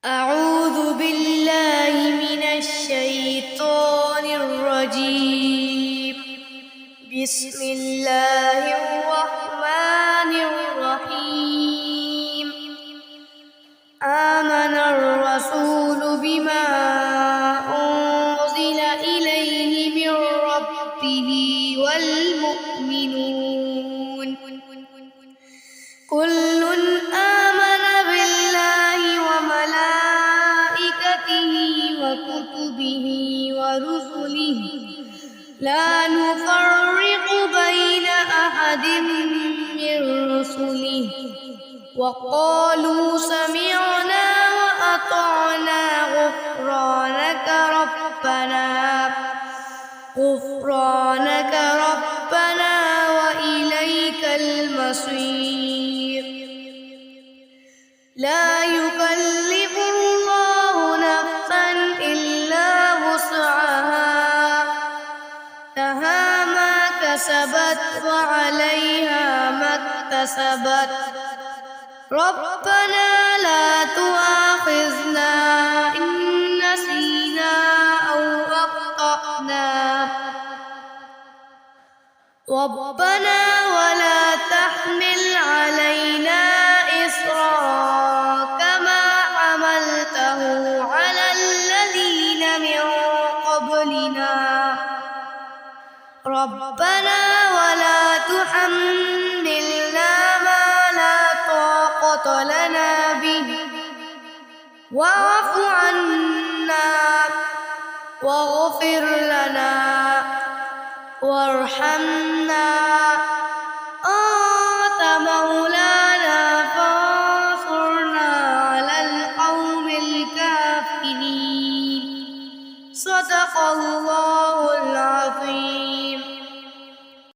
أعوذ بالله من الشيطان الرجيم. بسم الله الرحمن الرحيم. آمن الرسول بما أنزل إليه من ربه والمؤمنون كل آمن بالله وملائكته وكتبه ورسله لا نفرق بين أحد من رسله وقالوا سمعنا وأطعنا غفرانك ربنا وإليك المصير. لا يكلف الله نفسا إلا وسعها، لها ما كسبت وعليها ما اكتسبت. ربنا لا تؤاخذنا إن نسينا أو أخطأنا، ربنا ولا تحمل علينا إصرا كما حملته على الذين من قبلنا، ربنا ولا تحملنا ما لا طاقة لنا به، واعف عنا واغفر لنا وارحمنا، أنت مولانا فانصرنا على القوم الكافرين. صدق الله العظيم.